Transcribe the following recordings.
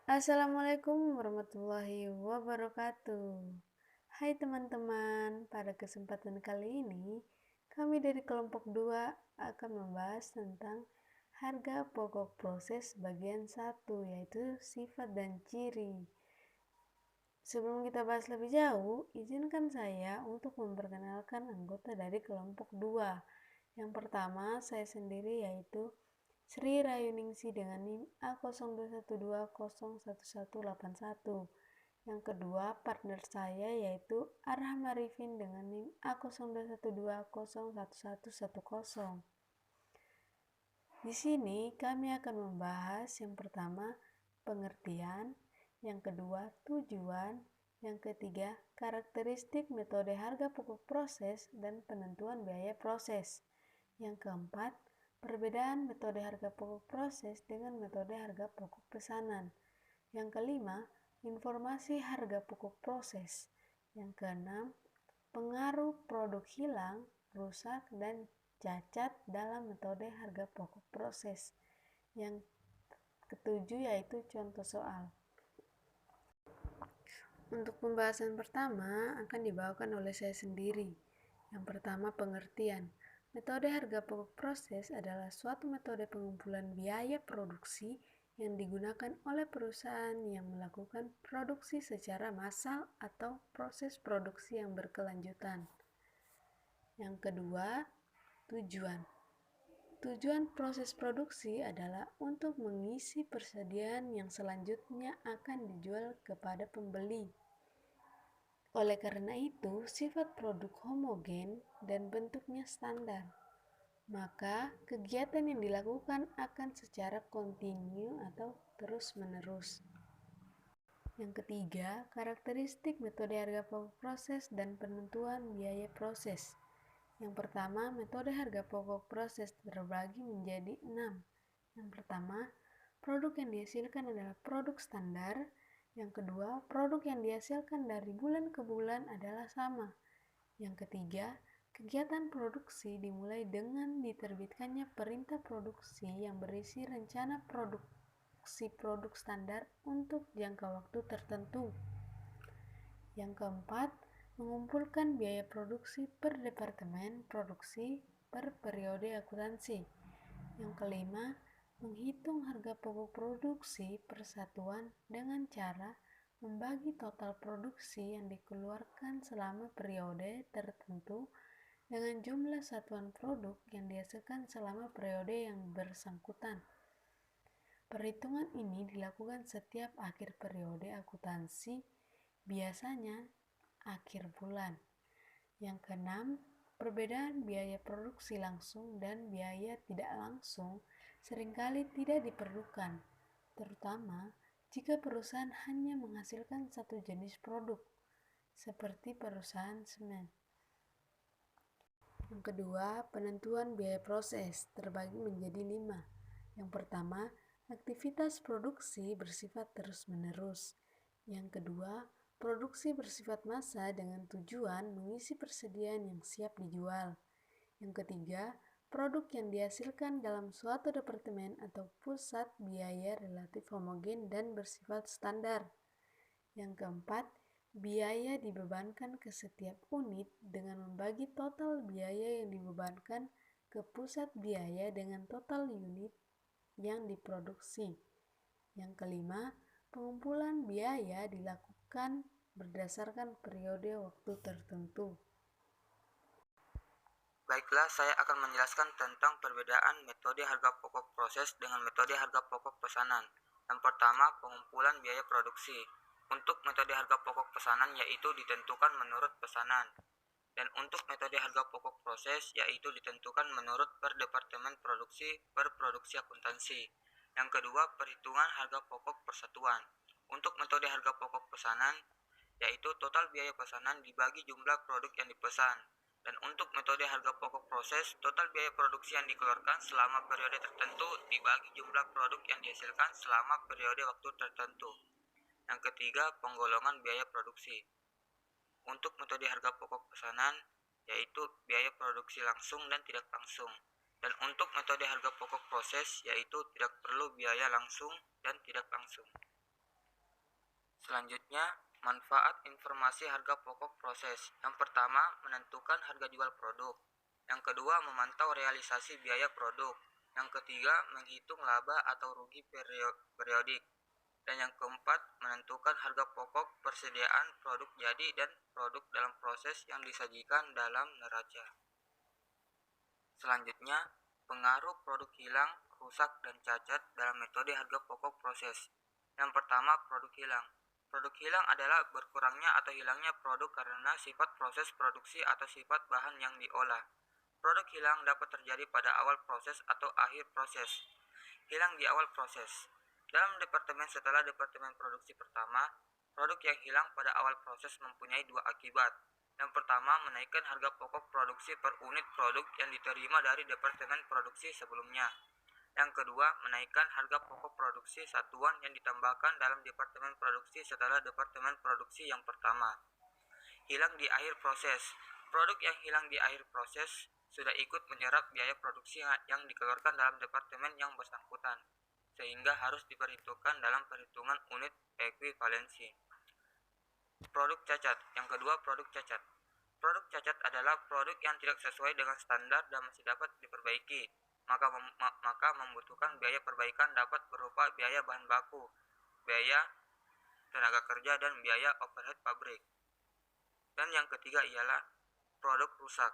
Assalamualaikum warahmatullahi wabarakatuh. Hai teman-teman, pada kesempatan kali ini kami dari kelompok 2 akan membahas tentang harga pokok proses bagian 1, yaitu sifat dan ciri. Sebelum kita bahas lebih jauh, izinkan saya untuk memperkenalkan anggota dari kelompok 2. Yang pertama, saya sendiri yaitu Sri Rayuningsi dengan NIM A0212011181. Yang kedua, partner saya yaitu Arham Arifin dengan NIM A0212011110. Di sini kami akan membahas yang pertama, pengertian, yang kedua, tujuan, yang ketiga, karakteristik metode harga pokok proses dan penentuan biaya proses. Yang keempat, perbedaan metode harga pokok proses dengan metode harga pokok pesanan. Yang kelima, informasi harga pokok proses. Yang keenam, pengaruh produk hilang, rusak, dan cacat dalam metode harga pokok proses. Yang ketujuh yaitu contoh soal. Untuk pembahasan pertama akan dibawakan oleh saya sendiri. Yang pertama, pengertian. Metode harga pokok proses adalah suatu metode pengumpulan biaya produksi yang digunakan oleh perusahaan yang melakukan produksi secara massal atau proses produksi yang berkelanjutan. Yang kedua, tujuan. Tujuan proses produksi adalah untuk mengisi persediaan yang selanjutnya akan dijual kepada pembeli. Oleh karena itu, sifat produk homogen dan bentuknya standar. Maka, kegiatan yang dilakukan akan secara kontinu atau terus-menerus. Yang ketiga, karakteristik metode harga pokok proses dan penentuan biaya proses. Yang pertama, metode harga pokok proses terbagi menjadi 6. Yang pertama, produk yang dihasilkan adalah produk standar. Yang kedua, produk yang dihasilkan dari bulan ke bulan adalah sama. Yang ketiga, kegiatan produksi dimulai dengan diterbitkannya perintah produksi yang berisi rencana produksi produk standar untuk jangka waktu tertentu. Yang keempat, mengumpulkan biaya produksi per departemen produksi per periode akuntansi. Yang kelima, menghitung harga pokok produksi per satuan dengan cara membagi total produksi yang dikeluarkan selama periode tertentu dengan jumlah satuan produk yang dihasilkan selama periode yang bersangkutan. Perhitungan ini dilakukan setiap akhir periode akuntansi, biasanya akhir bulan. Yang keenam, perbedaan biaya produksi langsung dan biaya tidak langsung seringkali tidak diperlukan, terutama jika perusahaan hanya menghasilkan satu jenis produk, seperti perusahaan semen. Yang kedua, penentuan biaya proses terbagi menjadi 5. Yang pertama, aktivitas produksi bersifat terus-menerus. Yang kedua, produksi bersifat massa dengan tujuan mengisi persediaan yang siap dijual. Yang ketiga, produk yang dihasilkan dalam suatu departemen atau pusat biaya relatif homogen dan bersifat standar. Yang keempat, biaya dibebankan ke setiap unit dengan membagi total biaya yang dibebankan ke pusat biaya dengan total unit yang diproduksi. Yang kelima, pengumpulan biaya dilakukan berdasarkan periode waktu tertentu. Baiklah, saya akan menjelaskan tentang perbedaan metode harga pokok proses dengan metode harga pokok pesanan. Yang pertama, pengumpulan biaya produksi. Untuk metode harga pokok pesanan yaitu ditentukan menurut pesanan. Dan untuk metode harga pokok proses yaitu ditentukan menurut per departemen produksi per produksi akuntansi. Yang kedua, perhitungan harga pokok persatuan. Untuk metode harga pokok pesanan yaitu total biaya pesanan dibagi jumlah produk yang dipesan. Dan untuk metode harga pokok proses, total biaya produksi yang dikeluarkan selama periode tertentu dibagi jumlah produk yang dihasilkan selama periode waktu tertentu. Yang ketiga, penggolongan biaya produksi. Untuk metode harga pokok pesanan, yaitu biaya produksi langsung dan tidak langsung. Dan untuk metode harga pokok proses, yaitu tidak perlu biaya langsung dan tidak langsung. Selanjutnya, manfaat informasi harga pokok proses. Yang pertama, menentukan harga jual produk. Yang kedua, memantau realisasi biaya produk. Yang ketiga, menghitung laba atau rugi periodik. Dan yang keempat, menentukan harga pokok persediaan produk jadi dan produk dalam proses yang disajikan dalam neraca. Selanjutnya, pengaruh produk hilang, rusak, dan cacat dalam metode harga pokok proses. Yang pertama, produk hilang. Produk hilang adalah berkurangnya atau hilangnya produk karena sifat proses produksi atau sifat bahan yang diolah. Produk hilang dapat terjadi pada awal proses atau akhir proses. Hilang di awal proses. Dalam departemen setelah departemen produksi pertama, produk yang hilang pada awal proses mempunyai dua akibat. Yang pertama, menaikkan harga pokok produksi per unit produk yang diterima dari departemen produksi sebelumnya. Yang kedua, menaikkan harga pokok produksi satuan yang ditambahkan dalam departemen produksi setelah departemen produksi yang pertama. Hilang di akhir proses. Produk yang hilang di akhir proses sudah ikut menyerap biaya produksi yang dikeluarkan dalam departemen yang bersangkutan, sehingga harus diperhitungkan dalam perhitungan unit ekuivalensi. Produk cacat. Yang kedua, produk cacat. Produk cacat adalah produk yang tidak sesuai dengan standar dan masih dapat diperbaiki. Maka membutuhkan biaya perbaikan dapat berupa biaya bahan baku, biaya tenaga kerja, dan biaya overhead pabrik. Dan yang ketiga ialah produk rusak.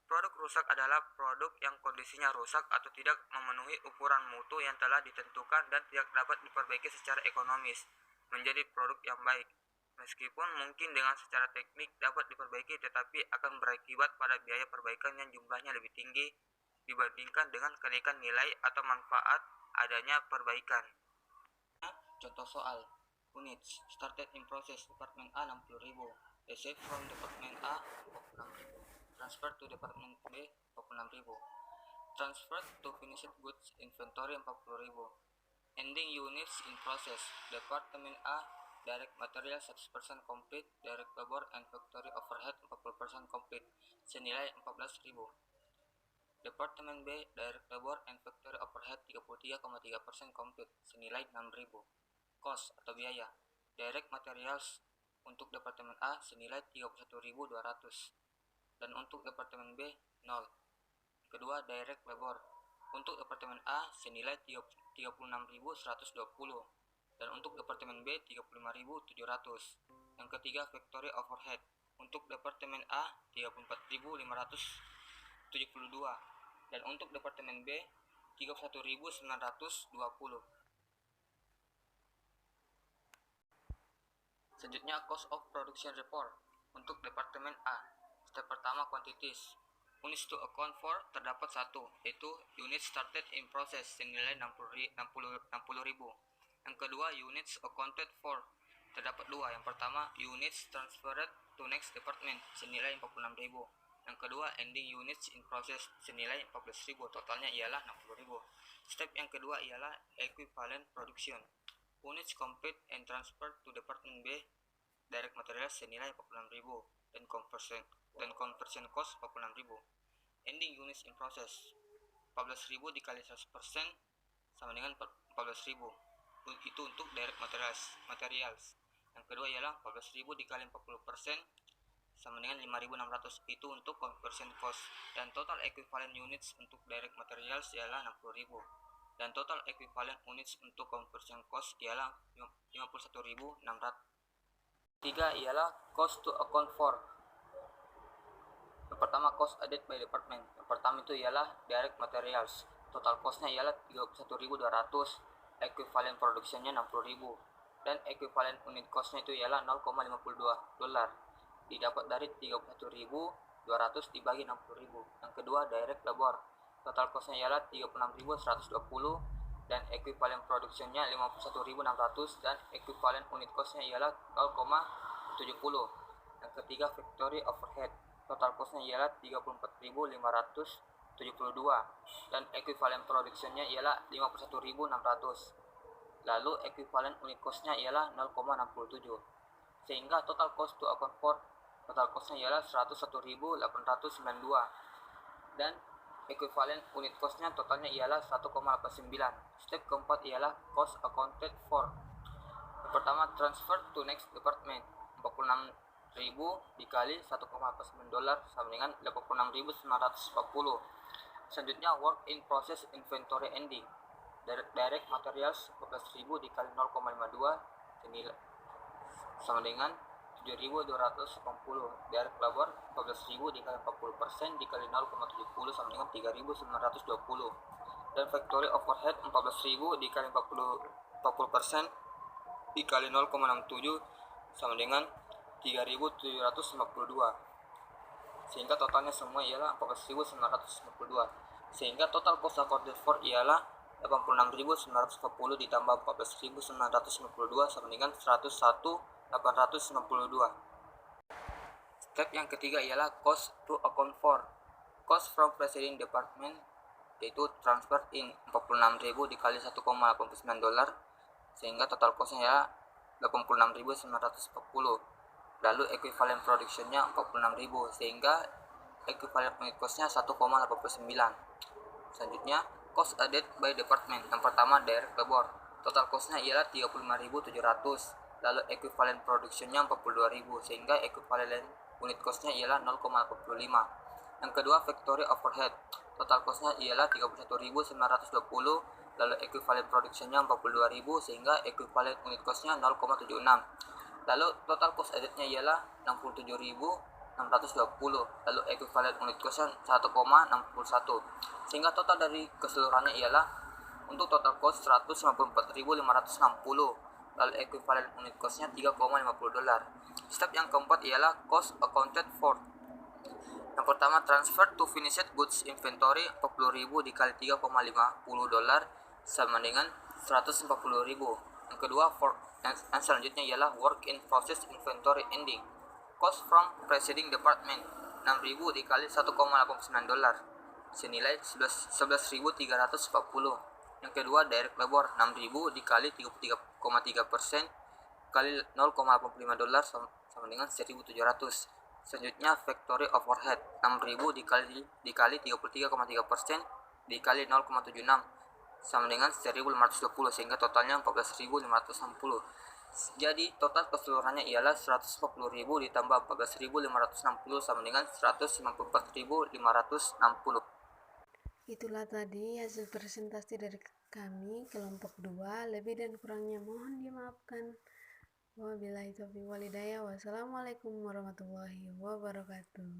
Produk rusak adalah produk yang kondisinya rusak atau tidak memenuhi ukuran mutu yang telah ditentukan dan tidak dapat diperbaiki secara ekonomis menjadi produk yang baik. Meskipun mungkin dengan secara teknik dapat diperbaiki, tetapi akan berakibat pada biaya perbaikan yang jumlahnya lebih tinggi dibandingkan dengan kenaikan nilai atau manfaat adanya perbaikan. Contoh soal: units started in process department A 60.000, received from department A 46.000, transferred to department B 46.000, transferred to finished goods inventory 40.000, ending units in process department A direct material 100% complete, direct labor and factory overhead 40% complete, senilai 14.000. Departemen B, direct labor and factory overhead 33,3% complete, senilai 6.000. Cost atau biaya. Direct materials untuk Departemen A senilai 31.200 dan untuk Departemen B 0. Kedua, direct labor. Untuk Departemen A senilai 36.120 dan untuk Departemen B 35.700. Yang ketiga, factory overhead. Untuk Departemen A 34.572 dan untuk Departemen B 31.920. Selanjutnya, cost of production report untuk Departemen A. Step pertama, quantities. Units to account for terdapat satu, yaitu units started in process senilai 60.000. Yang kedua, units accounted for terdapat dua. Yang pertama, units transferred to next department senilai 46.000. Yang kedua, ending units in process senilai 14.000. Totalnya ialah 60.000. Step yang kedua ialah equivalent production. Units complete and transferred to department B, direct material senilai 46.000 dan conversion cost 46.000. Ending units in process 14.000 dikali 100% sama dengan 14.000. Itu untuk direct materials. Yang kedua ialah 14.000 dikali 40% sama dengan 5.600. Itu untuk conversion cost. Dan total equivalent units untuk direct materials ialah 60.000. Dan total equivalent units untuk conversion cost ialah 51.600. Tiga ialah cost to account for. Yang pertama, cost added by department. Yang pertama itu ialah direct materials. Total costnya ialah 31.200. Equivalent productionnya 60.000. Dan equivalent unit costnya itu ialah $0,52. Didapat dari 31.200 dibagi 60.000. Yang kedua, direct labor. Total costnya ialah 36.120 dan equivalent productionnya 51.600 dan equivalent unit costnya ialah 0,70. Yang ketiga, factory overhead. Total costnya ialah 34.572 dan equivalent productionnya ialah 51.600. Lalu equivalent unit costnya ialah 0,67. Sehingga total cost to account for, total costnya ialah 101.892 dan equivalent unit costnya totalnya ialah 1,89. Step keempat ialah cost accounted for. Pertama, transfer to next department. 46.000 dikali 1,49 dolar sama dengan 86.940. Selanjutnya, work in process inventory ending. Direct materials 14.000 dikali 0,52 sama dengan 7.280. Direct labor 14.000 dikali 40% dikali 0,70 sama dengan 3.920. Dan factory overhead 14.000 dikali 40% dikali 0,67 sama dengan 3.752. Sehingga totalnya semua ialah 14.952. Sehingga total cost accounted for ialah 86.940 ditambah 14.952 sama dengan 101.892. Step yang ketiga ialah cost to account for. Cost from preceding department yaitu transfer in 46.000 dikali 1,89 dolar sehingga total costnya ya 86.940. Lalu equivalent productionnya 46.000 sehingga equivalent unit costnya 1,89. Selanjutnya cost added by department. Yang pertama direct labor, total costnya ialah 35.700. Lalu equivalent productionnya 42.000 sehingga equivalent unit costnya ialah 0,45. Yang kedua factory overhead, total costnya ialah 31.920. Lalu equivalent productionnya 42.000 sehingga equivalent unit costnya 0,76. Lalu total cost addednya ialah 67.620. Lalu equivalent unit costnya 1,61 sehingga total dari keseluruhannya ialah untuk total cost 194.560. Lalu equivalent unit costnya 3,50 dolar. Step yang keempat ialah cost accounted for. Yang pertama transfer to finished goods inventory 40.000 dikali 3,50 dolar sama dengan 140.000. Yang kedua yang selanjutnya ialah work in process inventory ending. Cost from preceding department 6.000 dikali 1,89 dolar senilai 11.340. Yang kedua direct labor 6.000 dikali 33,3% kali 0,85 dolar sama dengan 1.700. Selanjutnya factory overhead 6.000 dikali 33,3% dikali 0,76 sama dengan 1.520 sehingga totalnya 14.560. Jadi total keseluruhannya ialah 140.000 ditambah 14.560 sama dengan 154.560. Itulah tadi hasil presentasi dari kami kelompok 2. Lebih dan kurangnya mohon dimaafkan. Wabillahi taufiq walhidayah. Wassalamualaikum warahmatullahi wabarakatuh.